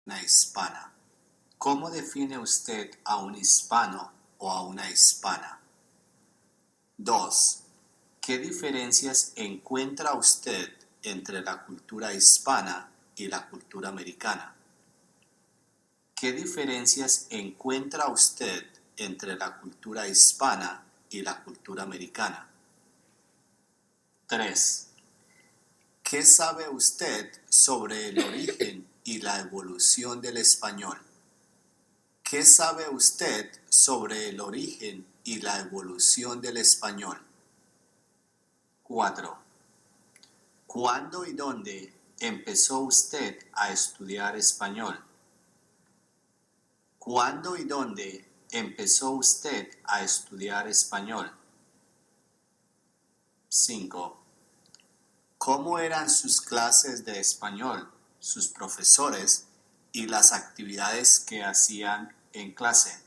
una hispana. ¿Cómo define usted a un hispano o a una hispana? 2. ¿Qué diferencias encuentra usted entre la cultura hispana y la cultura americana? ¿Qué diferencias encuentra usted entre la cultura hispana y la cultura americana? 3. ¿Qué sabe usted sobre el origen y la evolución del español? ¿Qué sabe usted sobre el origen y la evolución del español? 4. ¿Cuándo y dónde empezó usted a estudiar español? ¿Cuándo y dónde empezó usted a estudiar español? 5. ¿Cómo eran sus clases de español, sus profesores y las actividades que hacían en clase?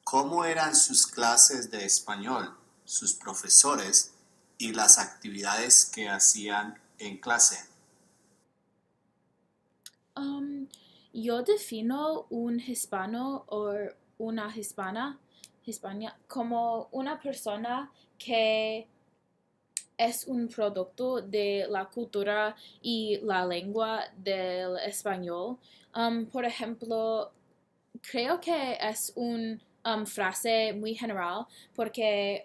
¿Cómo eran sus clases de español, sus profesores y las actividades que hacían en clase? Yo defino un hispano o una hispana, como una persona que es un producto de la cultura y la lengua del español. Por ejemplo, creo que es una frase muy general porque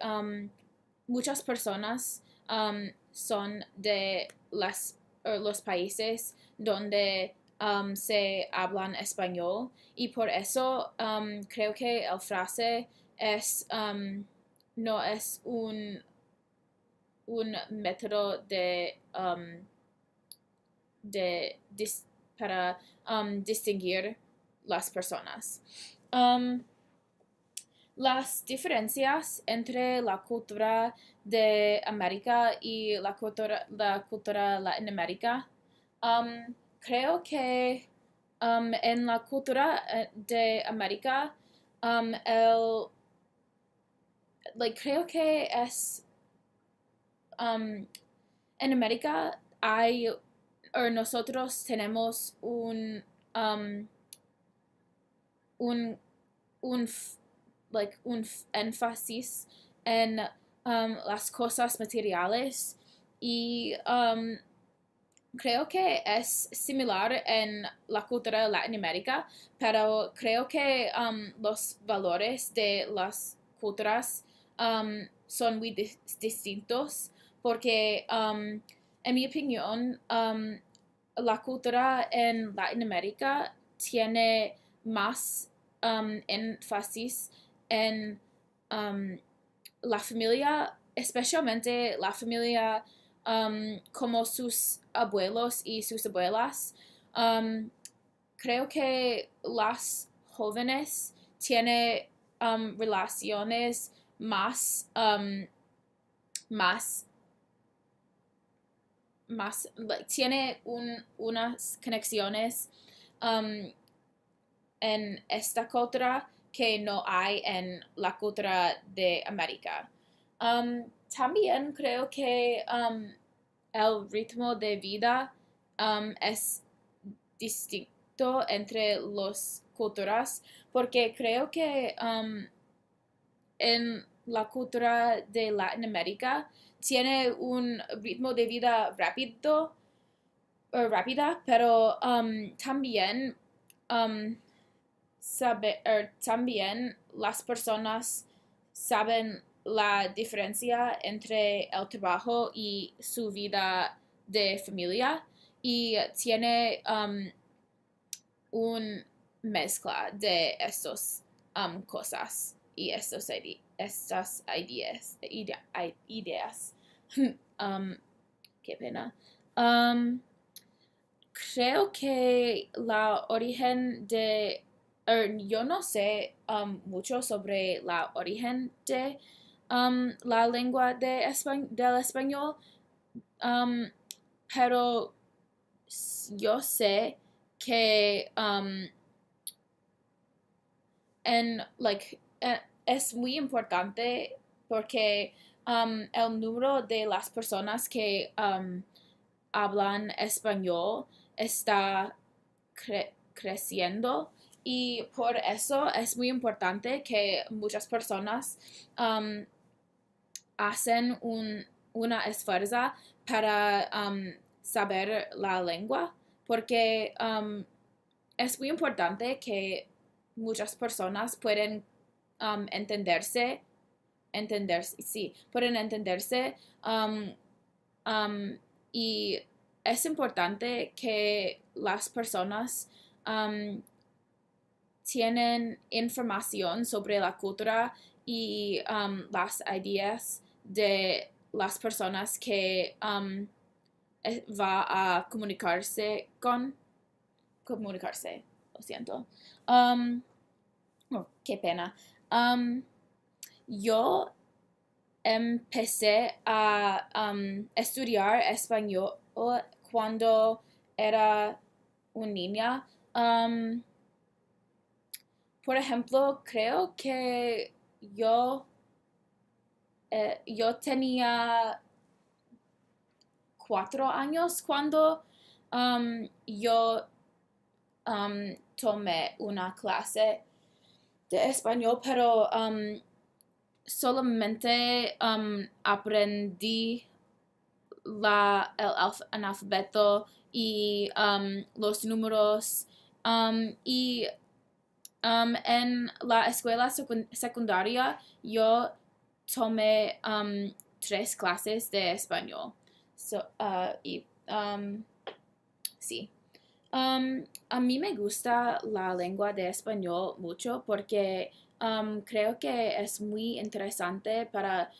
muchas personas son de los países donde se hablan español y por eso creo que el frase es no es un método para distinguir las personas. Um, las diferencias entre la cultura de América y la cultura latinoamérica, creo que en la cultura de América, creo que es en América hay, o nosotros tenemos um, un, un, un énfasis en las cosas materiales y creo que es similar en la cultura latinoamérica, pero creo que los valores de las culturas son muy distintos porque, en mi opinión, la cultura en Latinoamérica tiene más énfasis en um, la familia, especialmente la familia como sus abuelos y sus abuelas. Um, Creo que las jóvenes tienen relaciones más, tiene unas conexiones um, en esta cultura que no hay en la cultura de América. También creo que el ritmo de vida es distinto entre las culturas porque creo que en la cultura de Latinoamérica tiene un ritmo de vida rápida, pero um, también las personas saben la diferencia entre el trabajo y su vida de familia y tiene un mezcla de estas cosas y estas ideas. um, Qué pena. Um, Creo que la origen yo no sé mucho sobre la origen de la lengua del español, um, pero yo sé que es muy importante porque el número de las personas que hablan español está creciendo y por eso es muy importante que muchas personas hacen una esfuerzo para saber la lengua porque es muy importante que muchas personas pueden pueden entenderse y es importante que las personas tienen información sobre la cultura y las ideas de las personas que va a comunicarse, lo siento. Qué pena. Yo empecé a estudiar español cuando era una niña. Por ejemplo, creo que yo tenía 4 años cuando yo tomé una clase de español, pero solamente aprendí el alfabeto y los números y en la escuela secundaria yo tomé 3 clases de español. Sí. A mí me gusta la lengua de español mucho porque creo que es muy interesante para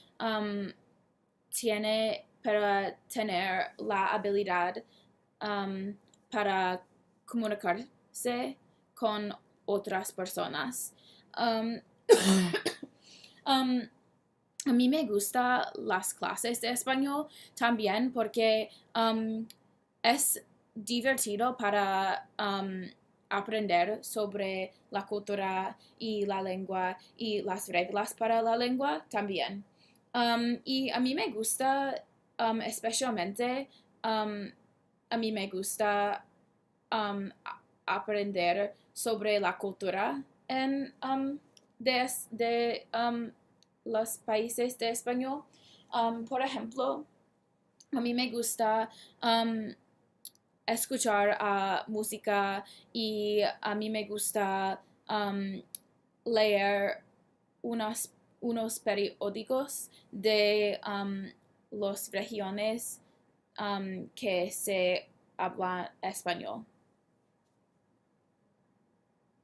tener la habilidad para comunicarse con otras personas. A mí me gustan las clases de español también porque es divertido para aprender sobre la cultura y la lengua y las reglas para la lengua también. Y a mí me gusta, especialmente, a mí me gusta aprender sobre la cultura de los países de español. Por ejemplo, a mí me gusta escuchar música y a mí me gusta leer unos periódicos de las regiones que se hablan español.